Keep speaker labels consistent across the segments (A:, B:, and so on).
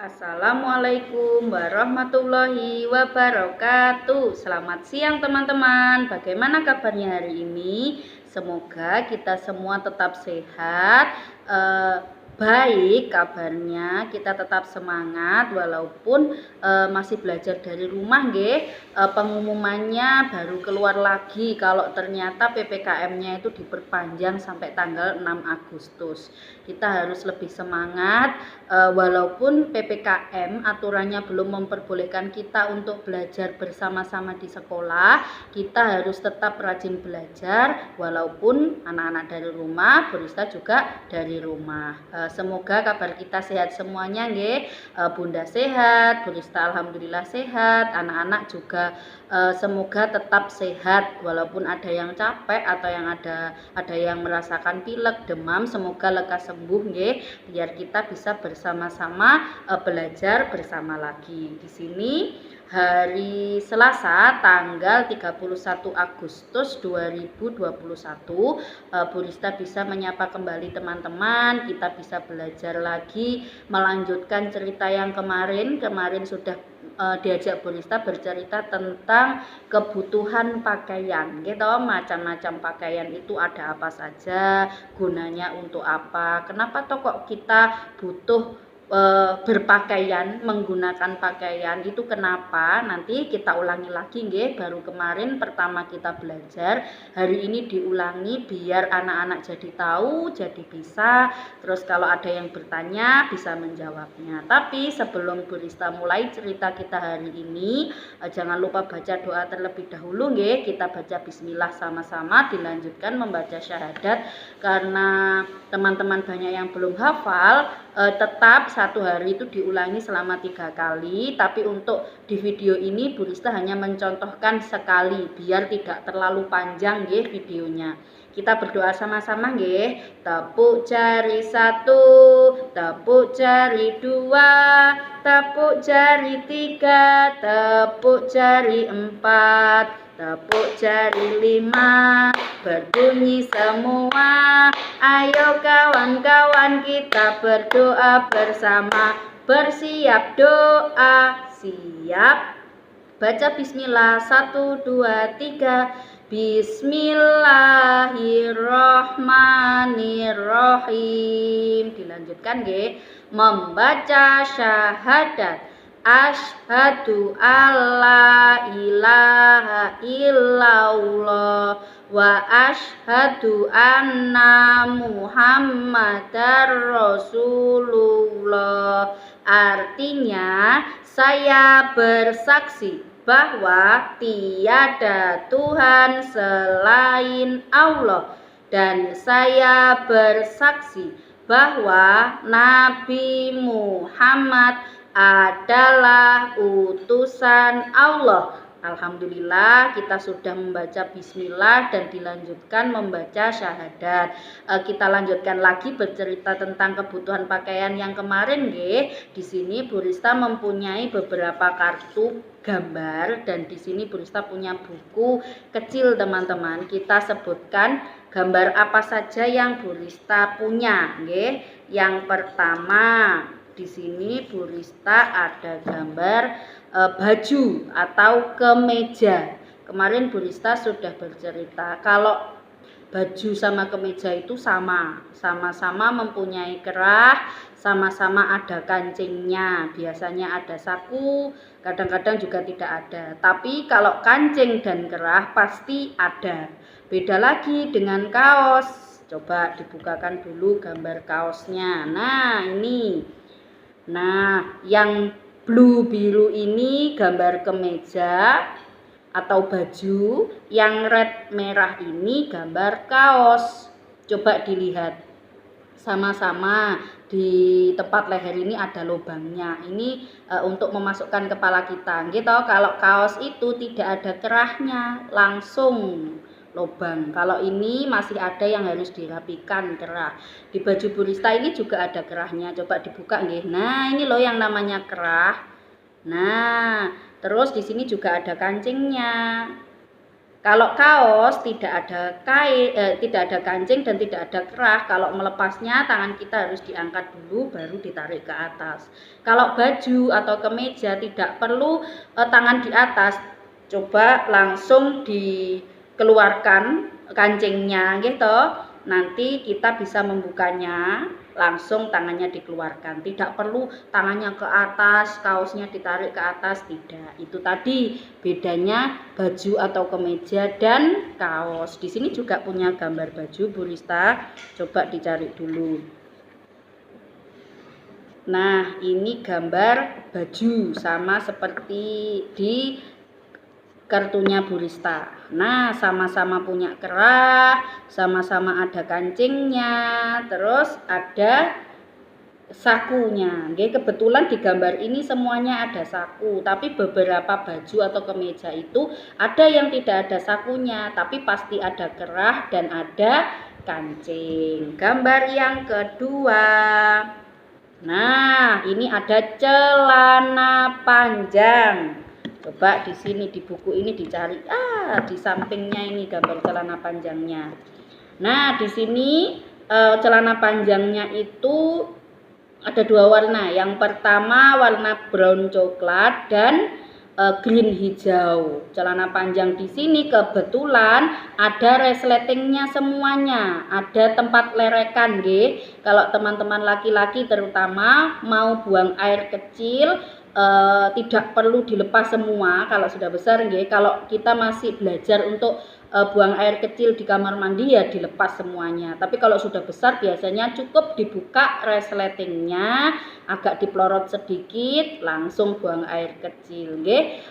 A: Assalamualaikum warahmatullahi wabarakatuh. Selamat siang teman-teman. Bagaimana kabarnya hari ini? Semoga kita semua tetap sehat, baik kabarnya, kita tetap semangat walaupun masih belajar dari rumah nggih. Pengumumannya baru keluar lagi kalau ternyata PPKM-nya itu diperpanjang sampai tanggal 6 Agustus. Kita harus lebih semangat walaupun PPKM aturannya belum memperbolehkan kita untuk belajar bersama-sama di sekolah, kita harus tetap rajin belajar walaupun anak-anak dari rumah, Burista juga dari rumah. Semoga kabar kita sehat semuanya nggih. Bunda sehat, Burista alhamdulillah sehat, anak-anak juga semoga tetap sehat walaupun ada yang capek atau yang ada yang merasakan pilek, demam, semoga lekas sembuh nggih, biar kita bisa bersama-sama belajar bersama lagi. Di sini hari Selasa tanggal 31 Agustus 2021 Burista bisa menyapa kembali teman-teman. Kita bisa belajar lagi, melanjutkan cerita yang kemarin sudah diajak Burista bercerita tentang kebutuhan pakaian gitu. Macam-macam pakaian itu ada apa saja, gunanya untuk apa, kenapa toh kok kita butuh berpakaian, menggunakan pakaian itu kenapa, nanti kita ulangi lagi nggih. Baru kemarin pertama kita belajar, hari ini diulangi biar anak-anak jadi tahu, jadi bisa, terus kalau ada yang bertanya bisa menjawabnya. Tapi sebelum Burista mulai cerita kita hari ini, jangan lupa baca doa terlebih dahulu nggih. Kita baca bismillah sama-sama, dilanjutkan membaca syahadat. Karena teman-teman banyak yang belum hafal, tetap satu hari itu diulangi selama 3 kali, tapi untuk di video ini Burista hanya mencontohkan sekali biar tidak terlalu panjang nggih videonya. Kita berdoa sama-sama nggih. Tepuk jari 1, tepuk jari 2, tepuk jari 3, tepuk jari 4, tepuk jari 5, berbunyi semua. Ayo kawan-kawan kita berdoa bersama. Bersiap doa, siap. Baca bismillah 1, 2, 3. Bismillahirrahmanirrahim. Dilanjutkan nggih. Membaca syahadat. Asyhadu alla ilaha illallah wa asyhadu anna muhammadar rasulullah. Artinya, saya bersaksi bahwa tiada Tuhan selain Allah, dan saya bersaksi bahwa Nabi Muhammad adalah utusan Allah. Alhamdulillah kita sudah membaca bismillah dan dilanjutkan membaca syahadat. Kita lanjutkan lagi bercerita tentang kebutuhan pakaian yang kemarin nggih. Di sini Burista mempunyai beberapa kartu gambar dan di sini Burista punya buku kecil teman-teman. Kita sebutkan gambar apa saja yang Burista punya nggih. Yang pertama, di sini Burista ada gambar baju atau kemeja. Kemarin Burista sudah bercerita kalau baju sama kemeja itu sama-sama mempunyai kerah, sama-sama ada kancingnya. Biasanya ada saku, kadang-kadang juga tidak ada. Tapi kalau kancing dan kerah pasti ada. Beda lagi dengan kaos. Coba dibukakan dulu gambar kaosnya. Nah, ini. Nah, yang blue biru ini gambar kemeja atau baju, yang red merah ini gambar kaos. Coba dilihat sama-sama, di tempat leher ini ada lubangnya. Ini untuk memasukkan kepala kita gitu. Kalau kaos itu tidak ada kerahnya, langsung lubang. Kalau ini masih ada yang harus dirapikan kerah. Di baju Burista ini juga ada kerahnya. Coba dibuka nggih. Nah, ini loh yang namanya kerah. Nah, terus di sini juga ada kancingnya. Kalau kaos tidak ada tidak ada kancing dan tidak ada kerah. Kalau melepasnya tangan kita harus diangkat dulu baru ditarik ke atas. Kalau baju atau kemeja tidak perlu tangan di atas. Coba langsung dikeluarkan kancingnya gitu. Nanti kita bisa membukanya, langsung tangannya dikeluarkan. Tidak perlu tangannya ke atas, kaosnya ditarik ke atas, tidak. Itu tadi bedanya baju atau kemeja dan kaos. Di sini juga punya gambar baju Bu Rista. Coba dicari dulu. Nah, ini gambar baju sama seperti di kartunya Bu Rista. Nah, sama-sama punya kerah, sama-sama ada kancingnya, terus ada sakunya. Oke, kebetulan di gambar ini semuanya ada saku, tapi beberapa baju atau kemeja itu ada yang tidak ada sakunya, tapi pasti ada kerah dan ada kancing. Gambar yang kedua. Nah, ini ada celana panjang. Coba di sini di buku ini dicari. Di sampingnya ini gambar celana panjangnya. Nah, di sini celana panjangnya itu ada dua warna. Yang pertama warna brown coklat dan green hijau. Celana panjang di sini kebetulan ada resletingnya semuanya. Ada tempat lerekan, nggih. Kalau teman-teman laki-laki terutama mau buang air kecil, tidak perlu dilepas semua kalau sudah besar, nggih. Kalau kita masih belajar untuk buang air kecil di kamar mandi ya dilepas semuanya. Tapi kalau sudah besar biasanya cukup dibuka resletingnya, agak dipelorot sedikit, langsung buang air kecil, nggih.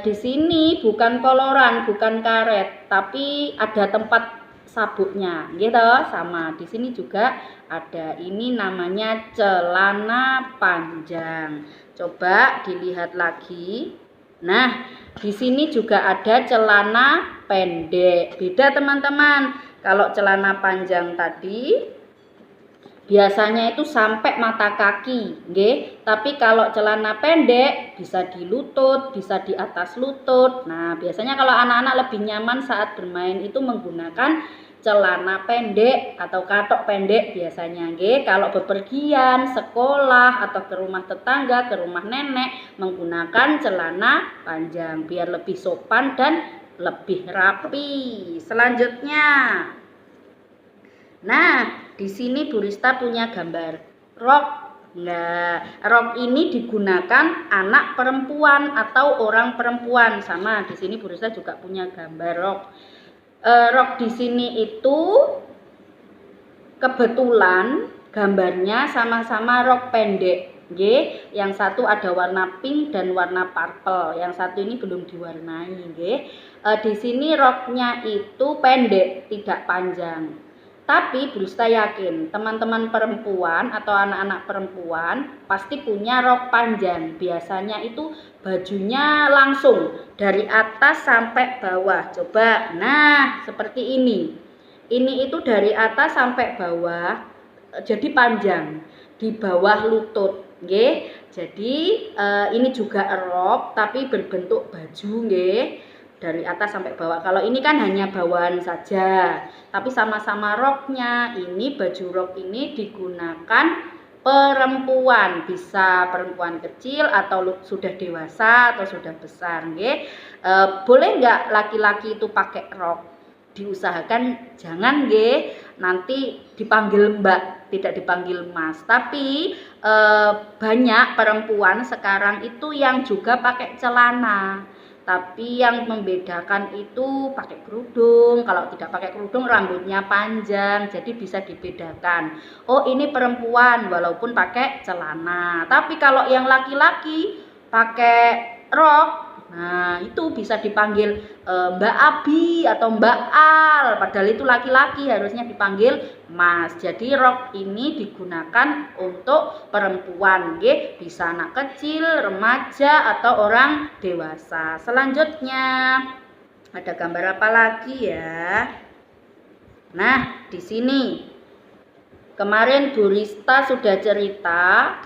A: Di sini bukan koloran, bukan karet, tapi ada tempat sabuknya, gitu. Sama di sini juga ada. Ini namanya celana panjang. Coba dilihat lagi. Nah, di sini juga ada celana pendek. Beda teman-teman. Kalau celana panjang tadi biasanya itu sampai mata kaki, nggih. Tapi kalau celana pendek bisa di lutut, bisa di atas lutut. Nah, biasanya kalau anak-anak lebih nyaman saat bermain itu menggunakan celana pendek atau katok pendek biasanya, nggih. Kalau bepergian, sekolah atau ke rumah tetangga, ke rumah nenek menggunakan celana panjang biar lebih sopan dan lebih rapi. Selanjutnya. Nah, di sini Bu Rista punya gambar rok. Nah, rok ini digunakan anak perempuan atau orang perempuan. Sama di sini Bu Rista juga punya gambar rok. Rok di sini itu kebetulan gambarnya sama-sama rok pendek. Nggih, yang satu ada warna pink dan warna purple. Yang satu ini belum diwarnai, nggih. Di sini roknya itu pendek, tidak panjang. Tapi Bu Rista yakin teman-teman perempuan atau anak-anak perempuan pasti punya rok panjang. Biasanya itu bajunya langsung dari atas sampai bawah. Coba, nah seperti ini. Ini itu dari atas sampai bawah, jadi panjang di bawah lutut, nggih. Jadi ini juga rok tapi berbentuk baju, nggih. Dari atas sampai bawah. Kalau ini kan hanya bawahan saja, tapi sama-sama roknya. Ini baju rok ini digunakan perempuan, bisa perempuan kecil atau sudah dewasa atau sudah besar, nggih. Boleh nggak laki-laki itu pakai rok? Diusahakan jangan, nggih. Nanti dipanggil Mbak, tidak dipanggil Mas. Tapi banyak perempuan sekarang itu yang juga pakai celana. Tapi yang membedakan itu pakai kerudung. Kalau tidak pakai kerudung rambutnya panjang, jadi bisa dibedakan. Oh, ini perempuan walaupun pakai celana. Tapi kalau yang laki-laki pakai rok, nah itu bisa dipanggil Mbak Abi atau Mbak Al. Padahal itu laki-laki, harusnya dipanggil Mas. Jadi rok ini digunakan untuk perempuan, nggih. Bisa anak kecil, remaja atau orang dewasa. Selanjutnya ada gambar apa lagi ya? Nah, di sini kemarin Bu Rista sudah cerita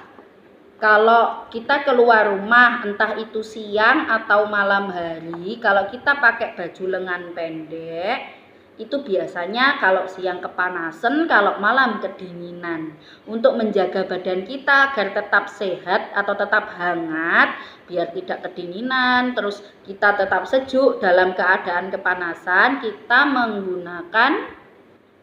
A: Kalau kita keluar rumah entah itu siang atau malam hari, kalau kita pakai baju lengan pendek itu biasanya kalau siang kepanasan, kalau malam kedinginan. Untuk menjaga badan kita agar tetap sehat atau tetap hangat, biar tidak kedinginan, terus kita tetap sejuk dalam keadaan kepanasan, kita menggunakan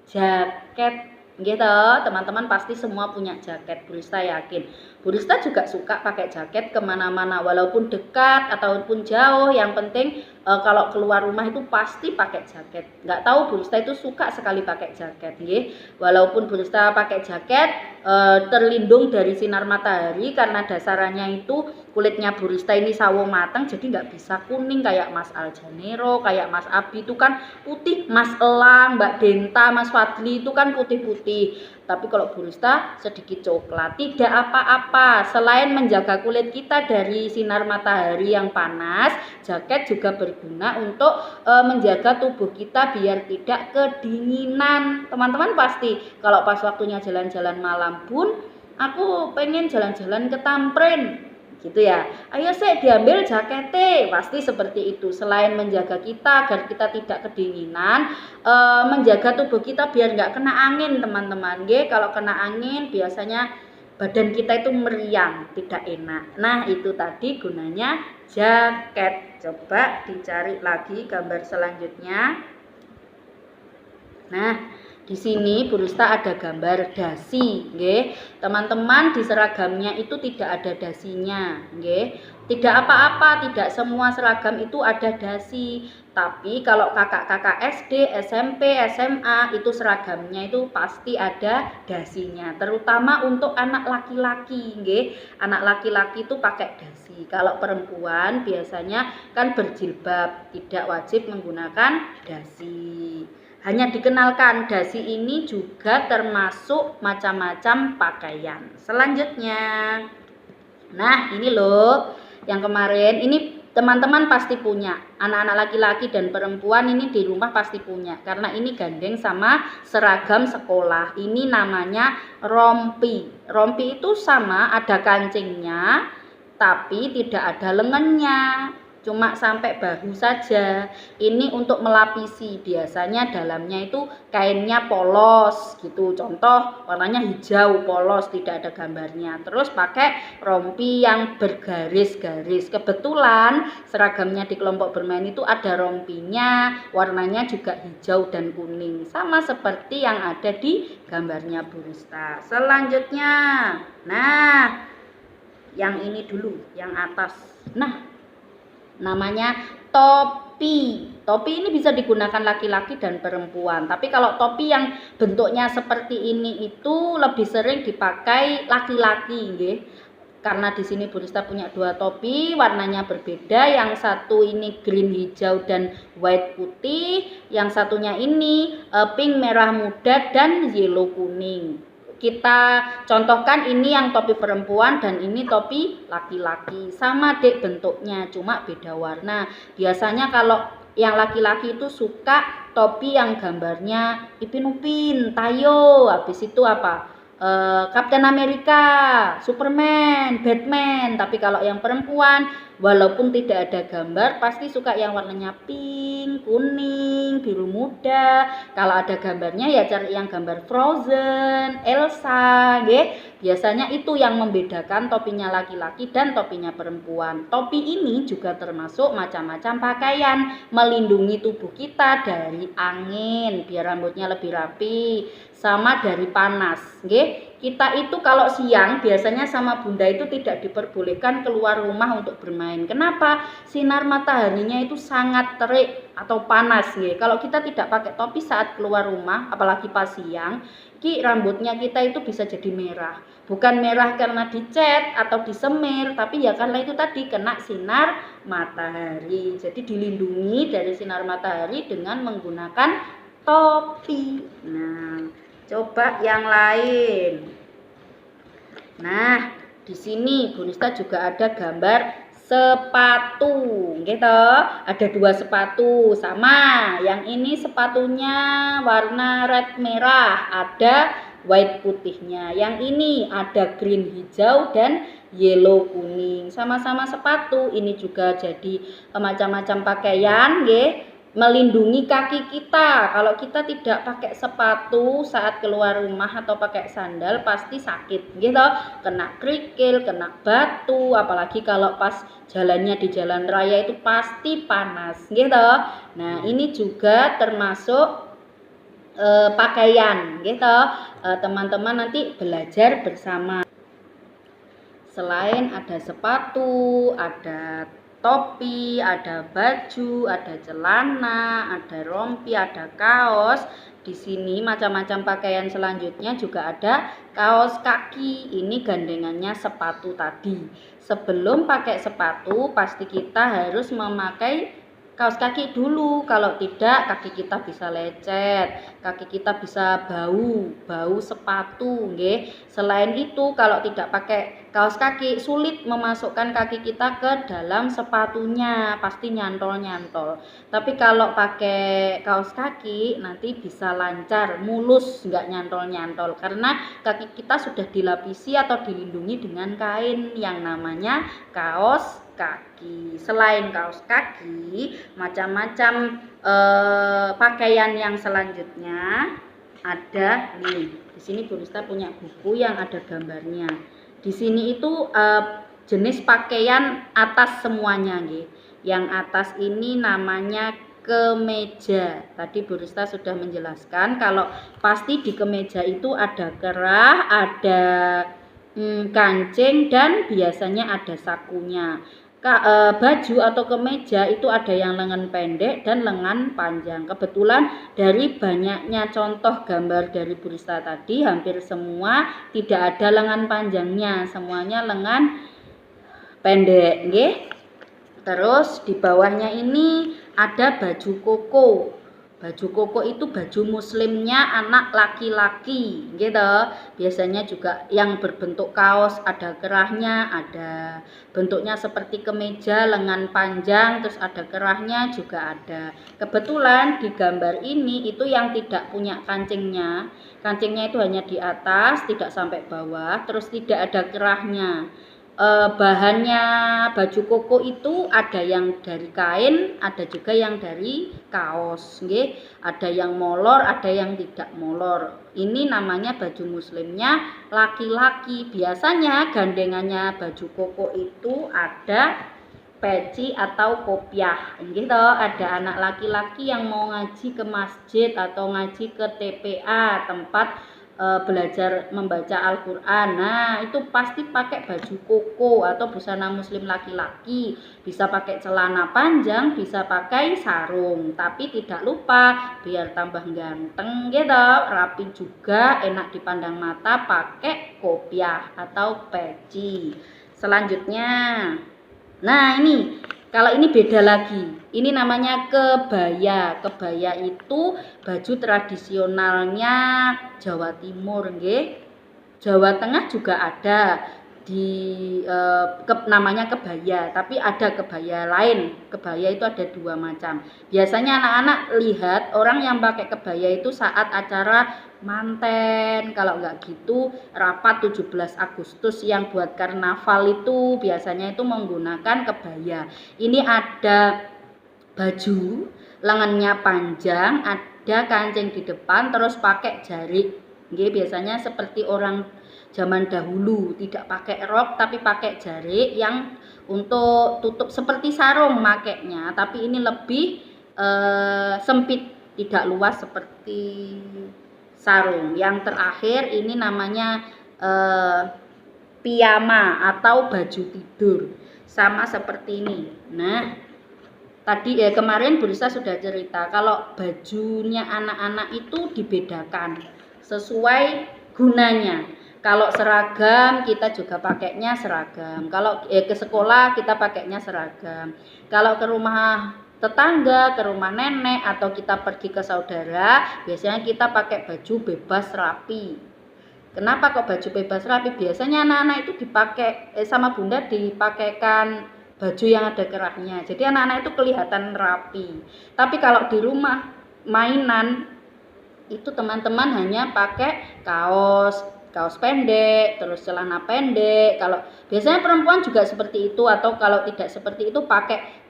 A: jaket. Gitu, teman-teman pasti semua punya jaket. Burista yakin Burista juga suka pakai jaket kemana-mana, walaupun dekat ataupun jauh. Yang penting kalau keluar rumah itu pasti pakai jaket. Nggak tahu Burista itu suka sekali pakai jaket, walaupun Burista pakai jaket terlindung dari sinar matahari karena dasarannya itu kulitnya Burista ini sawo matang, jadi nggak bisa kuning kayak Mas Aljanero, kayak Mas Abi itu kan putih, Mas Elang, Mbak Denta, Mas Fadli itu kan putih-putih. Tapi kalau Burista sedikit coklat, tidak apa-apa. Selain menjaga kulit kita dari sinar matahari yang panas, jaket juga berguna untuk menjaga tubuh kita biar tidak kedinginan. Teman-teman pasti kalau pas waktunya jalan-jalan malam pun, aku pengen jalan-jalan ke Tamrin, gitu ya, ayo saya diambil jaketnya, pasti seperti itu. Selain menjaga kita agar kita tidak kedinginan, menjaga tubuh kita biar nggak kena angin teman-teman. Kalau kena angin biasanya badan kita itu meriang, tidak enak. Nah itu tadi gunanya jaket. Coba dicari lagi gambar selanjutnya. Nah, di sini Burista ada gambar dasi, teman-teman. Di seragamnya itu tidak ada dasinya, tidak apa-apa, tidak semua seragam itu ada dasi. Tapi kalau kakak-kakak SD, SMP, SMA itu seragamnya itu pasti ada dasinya, terutama untuk anak laki-laki, anak laki-laki itu pakai dasi. Kalau perempuan biasanya kan berjilbab, tidak wajib menggunakan dasi. Hanya dikenalkan dasi ini juga termasuk macam-macam pakaian. Selanjutnya, nah ini loh yang kemarin, ini teman-teman pasti punya, anak-anak laki-laki dan perempuan ini di rumah pasti punya, karena ini gandeng sama seragam sekolah. Ini namanya rompi. Rompi itu sama, ada kancingnya tapi tidak ada lengannya, cuma sampai bahu saja. Ini untuk melapisi, biasanya dalamnya itu kainnya polos gitu, contoh warnanya hijau polos, tidak ada gambarnya. Terus pakai rompi yang bergaris-garis. Kebetulan seragamnya di kelompok bermain itu ada rompinya, warnanya juga hijau dan kuning, sama seperti yang ada di gambarnya Burista. Selanjutnya, nah yang ini dulu, yang atas. Nah, namanya topi. Topi ini bisa digunakan laki-laki dan perempuan. Tapi kalau topi yang bentuknya seperti ini itu lebih sering dipakai laki-laki, karena di sini Burista punya dua topi, warnanya berbeda. Yang satu ini green hijau dan white putih, yang satunya ini pink merah muda dan yellow kuning. Kita contohkan ini yang topi perempuan dan ini topi laki-laki. Sama dek bentuknya, cuma beda warna. Biasanya kalau yang laki-laki itu suka topi yang gambarnya Ipin Upin, Tayo, habis itu apa? Captain America, Superman, Batman. Tapi kalau yang perempuan, walaupun tidak ada gambar, pasti suka yang warnanya pink, kuning, biru muda. Kalau ada gambarnya ya cari yang gambar Frozen, Elsa, biasanya itu yang membedakan topinya laki-laki dan topinya perempuan. Topi ini juga termasuk macam-macam pakaian, melindungi tubuh kita dari angin biar rambutnya lebih rapi, sama dari panas. Kita itu kalau siang biasanya sama bunda itu tidak diperbolehkan keluar rumah untuk bermain. Kenapa? Sinar mataharinya itu sangat terik atau panas. Kalau kita tidak pakai topi saat keluar rumah, apalagi pas siang, rambutnya kita itu bisa jadi merah. Bukan merah karena dicat atau disemir, tapi ya karena itu tadi kena sinar matahari. Jadi dilindungi dari sinar matahari dengan menggunakan topi. Nah, coba yang lain. Nah, di sini Burista juga ada gambar sepatu, gitu. Ada dua sepatu sama. Yang ini sepatunya warna red merah, ada white putihnya. Yang ini ada green hijau dan yellow kuning. Sama-sama sepatu. Ini juga jadi macam-macam pakaian nggih. Melindungi kaki kita. Kalau kita tidak pakai sepatu saat keluar rumah atau pakai sandal pasti sakit gitu, kena kerikil, kena batu, apalagi kalau pas jalannya di jalan raya itu pasti panas gitu. Nah ini juga termasuk pakaian gitu. Teman-teman nanti belajar bersama. Selain ada sepatu, ada topi, ada baju, ada celana, ada rompi, ada kaos. Di sini macam-macam pakaian selanjutnya juga ada kaos kaki. Ini gandengannya sepatu tadi. Sebelum pakai sepatu, pasti kita harus memakai kaos kaki dulu. Kalau tidak kaki kita bisa lecet, kaki kita bisa bau sepatu nggih. Selain itu kalau tidak pakai kaos kaki sulit memasukkan kaki kita ke dalam sepatunya, pasti nyantol-nyantol. Tapi kalau pakai kaos kaki nanti bisa lancar, mulus, nggak nyantol-nyantol karena kaki kita sudah dilapisi atau dilindungi dengan kain yang namanya kaos kaki. Selain kaos kaki, macam-macam pakaian yang selanjutnya ada nih. Di sini Bu Rista punya buku yang ada gambarnya. Di sini itu jenis pakaian atas semuanya nggih. Yang atas ini namanya kemeja. Tadi Bu Rista sudah menjelaskan kalau pasti di kemeja itu ada kerah, ada kancing dan biasanya ada sakunya. Baju atau kemeja itu ada yang lengan pendek dan lengan panjang. Kebetulan dari banyaknya contoh gambar dari Bu Rista tadi hampir semua tidak ada lengan panjangnya, semuanya lengan pendek nggih. Terus di bawahnya ini ada baju koko. Baju koko itu baju muslimnya anak laki-laki gitu. Biasanya juga yang berbentuk kaos, ada kerahnya, ada bentuknya seperti kemeja, lengan panjang, terus ada kerahnya juga ada. Kebetulan di gambar ini itu yang tidak punya kancingnya. Kancingnya itu hanya di atas, tidak sampai bawah, terus tidak ada kerahnya. Bahannya baju koko itu ada yang dari kain, ada juga yang dari kaos nggih. Ada yang molor, ada yang tidak molor. Ini namanya baju muslimnya laki-laki. Biasanya gandengannya baju koko itu ada peci atau kopiah nggih to. Ada anak laki-laki yang mau ngaji ke masjid atau ngaji ke TPA, tempat belajar membaca Al-Quran. Nah itu pasti pakai baju koko atau busana muslim laki-laki. Bisa pakai celana panjang, bisa pakai sarung. Tapi tidak lupa biar tambah ganteng gitu, rapi juga, enak dipandang mata, pakai kopiah atau peci. Selanjutnya, nah ini kalau ini beda lagi. Ini namanya kebaya. Kebaya itu baju tradisionalnya Jawa Timur nggih. Jawa Tengah juga ada di namanya kebaya, tapi ada kebaya lain. Kebaya itu ada dua macam. Biasanya anak-anak lihat orang yang pakai kebaya itu saat acara manten, kalau enggak gitu rapat 17 Agustus yang buat karnaval itu biasanya itu menggunakan kebaya. Ini ada baju, lengannya panjang, ada kancing di depan, terus pakai jarik. Nggih, biasanya seperti orang zaman dahulu, tidak pakai rok tapi pakai jarik yang untuk tutup seperti sarung makainya, tapi ini lebih sempit, tidak luas seperti sarung. Yang terakhir ini namanya piyama atau baju tidur, sama seperti ini. Nah tadi kemarin Bu Rista sudah cerita kalau bajunya anak-anak itu dibedakan sesuai gunanya. Kalau seragam kita juga pakainya seragam. Kalau ke sekolah kita pakainya seragam. Kalau ke rumah tetangga, ke rumah nenek atau kita pergi ke saudara, biasanya kita pakai baju bebas rapi. Kenapa kok baju bebas rapi? Biasanya anak-anak itu dipakai sama bunda dipakaikan baju yang ada kerahnya. Jadi anak-anak itu kelihatan rapi. Tapi kalau di rumah mainan itu teman-teman hanya pakai kaos pendek, terus celana pendek. Kalau biasanya perempuan juga seperti itu, atau kalau tidak seperti itu pakai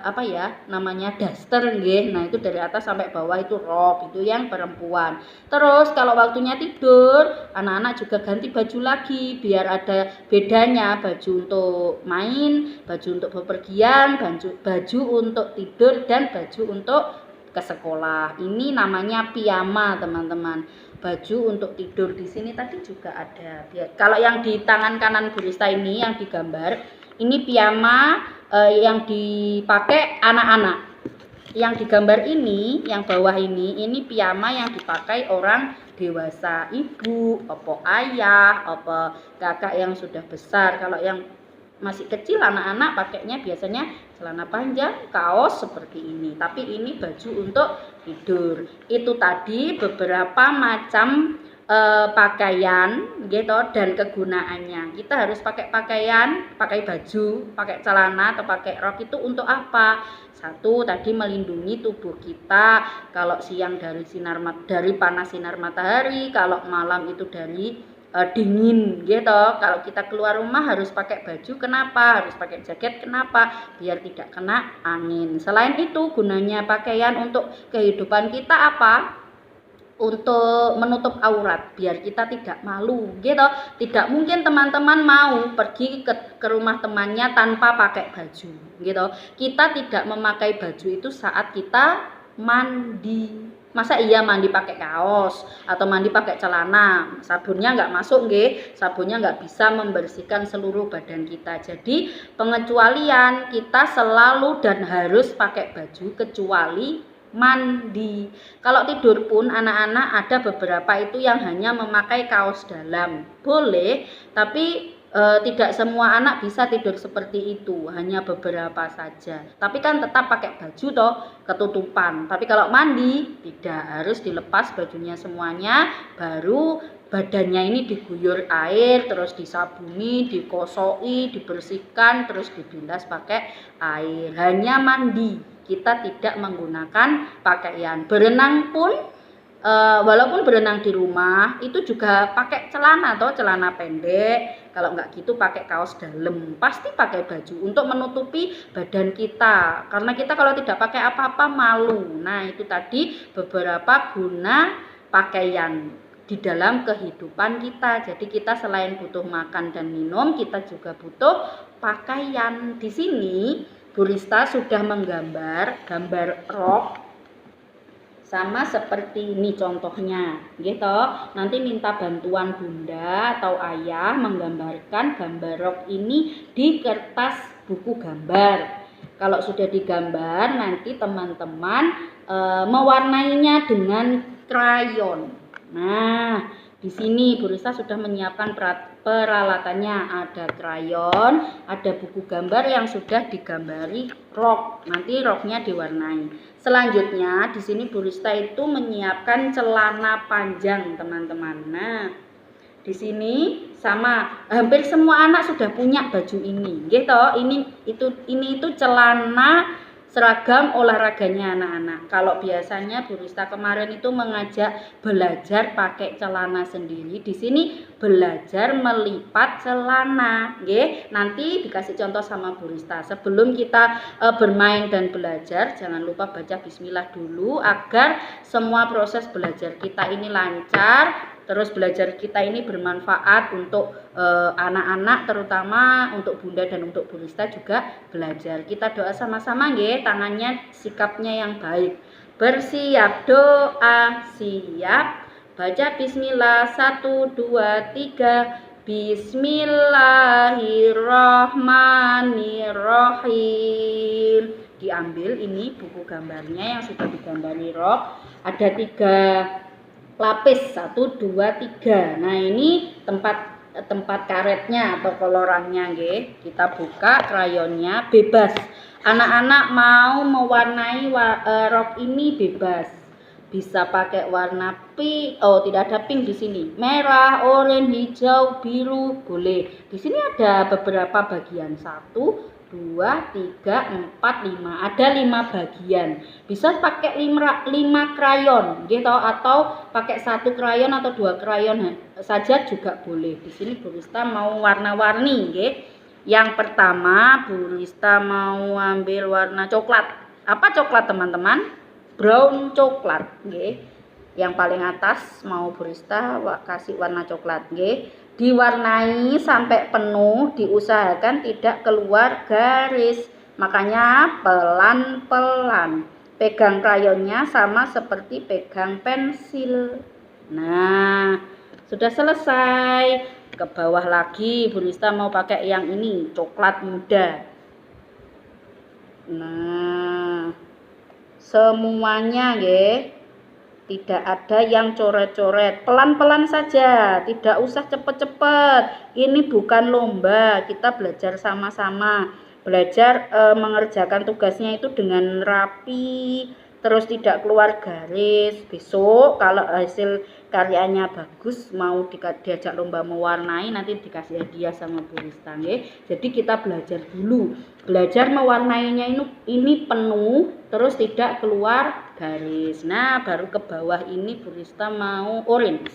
A: apa ya namanya, daster nggih. Nah, itu dari atas sampai bawah itu rok, itu yang perempuan. Terus kalau waktunya tidur, anak-anak juga ganti baju lagi biar ada bedanya, baju untuk main, baju untuk bepergian, baju untuk tidur, dan baju untuk ke sekolah. Ini namanya piyama, teman-teman. Baju untuk tidur di sini tadi juga ada. Kalau yang di tangan kanan Bu Rista ini yang digambar, ini piyama yang dipakai anak-anak. Yang digambar ini, yang bawah ini piyama yang dipakai orang dewasa, ibu, apa ayah, apa kakak yang sudah besar. Kalau yang masih kecil anak-anak pakainya biasanya celana panjang, kaos seperti ini. Tapi ini baju untuk tidur. Itu tadi beberapa macam pakaian gitu dan kegunaannya. Kita harus pakai pakaian, pakai baju, pakai celana atau pakai rok itu untuk apa? Satu, tadi melindungi tubuh kita kalau siang dari panas sinar matahari, kalau malam itu dari dingin gitu. Kalau kita keluar rumah harus pakai baju, kenapa? Harus pakai jaket, kenapa? Biar tidak kena angin. Selain itu, gunanya pakaian untuk kehidupan kita apa? Untuk menutup aurat, biar kita tidak malu gitu. Tidak mungkin teman-teman mau pergi ke rumah temannya tanpa pakai baju gitu. Kita tidak memakai baju itu saat kita mandi. Masa iya mandi pakai kaos atau mandi pakai celana, sabunnya nggak masuk nggih, sabunnya nggak bisa membersihkan seluruh badan kita. Jadi pengecualian kita selalu dan harus pakai baju kecuali mandi. Kalau tidur pun anak-anak ada beberapa itu yang hanya memakai kaos dalam, boleh, tapi tidak semua anak bisa tidur seperti itu, hanya beberapa saja. Tapi kan tetap pakai baju toh, ketutupan. Tapi kalau mandi tidak, harus dilepas bajunya semuanya, baru badannya ini diguyur air, terus disabuni, dikosoi, dibersihkan, terus dibilas pakai air. Hanya mandi, kita tidak menggunakan pakaian. Berenang pun walaupun berenang di rumah itu juga pakai celana atau celana pendek. Kalau nggak gitu pakai kaos dalam, pasti pakai baju untuk menutupi badan kita, karena kita kalau tidak pakai apa-apa malu. Nah, itu tadi beberapa guna pakaian di dalam kehidupan kita. Jadi kita selain butuh makan dan minum, kita juga butuh pakaian. Di sini Bu Rista sudah menggambar gambar rok sama seperti ini contohnya gitu. Nanti minta bantuan bunda atau ayah menggambarkan gambar rok ini di kertas buku gambar. Kalau sudah digambar, nanti teman-teman mewarnainya dengan krayon. Nah, di sini Bu Rista sudah menyiapkan peralatannya. Ada krayon, ada buku gambar yang sudah digambari rok. Nanti roknya diwarnai. Selanjutnya di sini Bu Rista itu menyiapkan celana panjang, teman-teman. Nah, di sini sama hampir semua anak sudah punya baju ini, gitu. Ini itu celana seragam olahraganya anak-anak. Kalau biasanya Bu Rista kemarin itu mengajak belajar pakai celana sendiri, di sini belajar melipat celana, nggih. Nanti dikasih contoh sama Bu Rista. Sebelum kita bermain dan belajar, jangan lupa baca bismillah dulu agar semua proses belajar kita ini lancar. Terus belajar kita ini bermanfaat untuk anak-anak, terutama untuk bunda dan untuk Bu Rista juga belajar. Kita doa sama-sama nggih, tangannya sikapnya yang baik. Bersiap doa, siap. Baca bismillah 1 2 3. Bismillahirrahmanirrahim. Diambil ini buku gambarnya yang sudah digambari rok. Ada 3 lapis, 1 2 3. Nah, ini tempat karetnya atau kolorannya nggih. Kita buka krayonnya, bebas. Anak-anak mau mewarnai rok ini bebas. Bisa pakai warna pink. Oh, tidak ada pink di sini. Merah, oranye, hijau, biru boleh. Di sini ada beberapa bagian. 1 2, 3, 4, 5. Ada 5 bagian. Bisa pakai 5 krayon gitu, atau pakai 1 krayon atau 2 krayon saja juga boleh. Di sini Bu Rista mau warna-warni nggih. Yang pertama Bu Rista mau ambil warna coklat. Apa coklat teman-teman? Brown coklat nggih. Yang paling atas mau Bu Rista kasih warna coklat nggih. Diwarnai sampai penuh, diusahakan tidak keluar garis, makanya pelan-pelan. Pegang krayonnya sama seperti pegang pensil. Nah, sudah selesai. Ke bawah lagi Bu Rista mau pakai yang ini, coklat muda. Nah, semuanya nggih. Tidak ada yang coret-coret, pelan-pelan saja, tidak usah cepet-cepet. Ini bukan lomba, kita belajar sama-sama. Belajar mengerjakan tugasnya itu dengan rapi, terus tidak keluar garis. Besok kalau hasil karyanya bagus, mau diajak lomba mewarnai, nanti dikasih hadiah sama Bu Rista nggih. Jadi kita belajar dulu. Belajar mewarnainya ini penuh, terus tidak keluar garis. Nah, baru ke bawah ini Bu Rista mau orange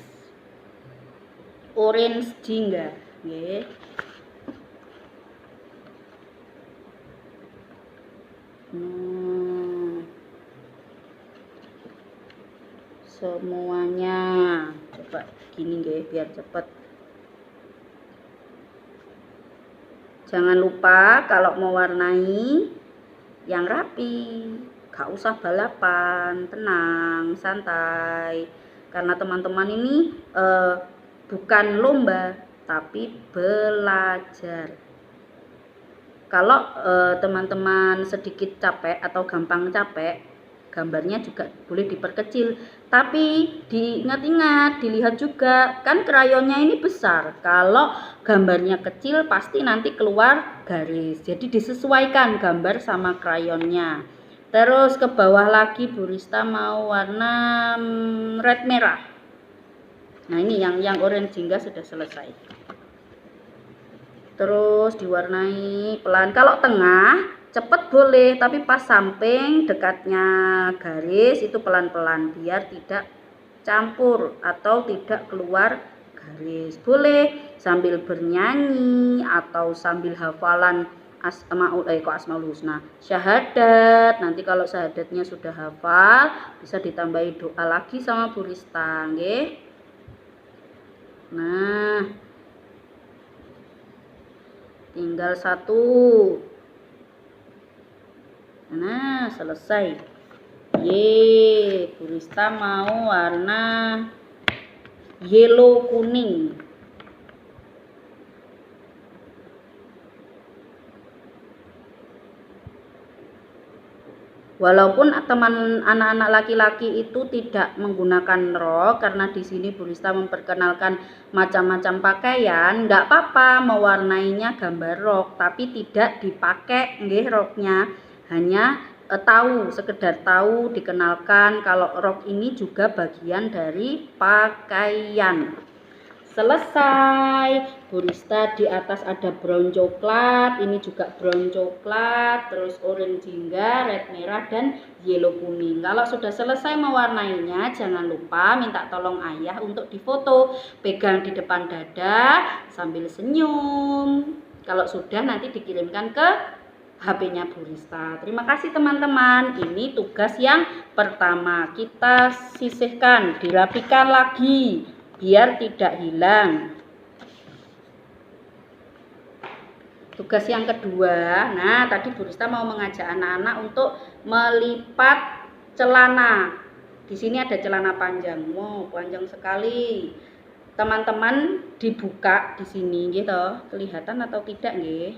A: jingga nggih. Semuanya coba gini nggih biar cepet. Jangan lupa kalau mau warnai yang rapi, gak usah balapan, tenang, santai. Karena teman-teman ini bukan lomba, tapi belajar. Kalau teman-teman sedikit capek atau gampang capek, gambarnya juga boleh diperkecil. Tapi diingat-ingat, dilihat juga, kan krayonnya ini besar. Kalau gambarnya kecil pasti nanti keluar garis. Jadi disesuaikan gambar sama krayonnya. Terus ke bawah lagi Bu Rista mau warna red merah. Nah, ini yang orange jingga sudah selesai. Terus diwarnai pelan. Kalau tengah cepet boleh, tapi pas samping dekatnya garis itu pelan-pelan biar tidak campur atau tidak keluar garis. Boleh sambil bernyanyi atau sambil hafalan Asmaul Husna, syahadat. Nanti kalau syahadatnya sudah hafal, bisa ditambahi doa lagi sama Bu Rista nggih. Nah, tinggal 1. Nah, selesai. Bu Rista mau warna yellow kuning. Walaupun teman anak-anak laki-laki itu tidak menggunakan rok, karena di sini Bu Rista memperkenalkan macam-macam pakaian, nggak apa-apa mewarnainya gambar rok, tapi tidak dipakai nggih roknya. Hanya sekedar tahu, dikenalkan kalau rok ini juga bagian dari pakaian. Selesai. Bu Rista di atas ada brown coklat, ini juga brown coklat, terus orange jingga, red merah, dan yellow kuning. Kalau sudah selesai mewarnainya, jangan lupa minta tolong ayah untuk difoto. Pegang di depan dada sambil senyum. Kalau sudah nanti dikirimkan ke HP-nya Bu Rista. Terima kasih teman-teman. Ini tugas yang pertama. Kita sisihkan, dirapikan lagi biar tidak hilang. Tugas yang kedua, nah tadi Bu Rista mau mengajak anak-anak untuk melipat celana. Di sini ada celana panjang. Wow, panjang sekali. Teman-teman dibuka di sini gitu. Kelihatan atau tidak nggih?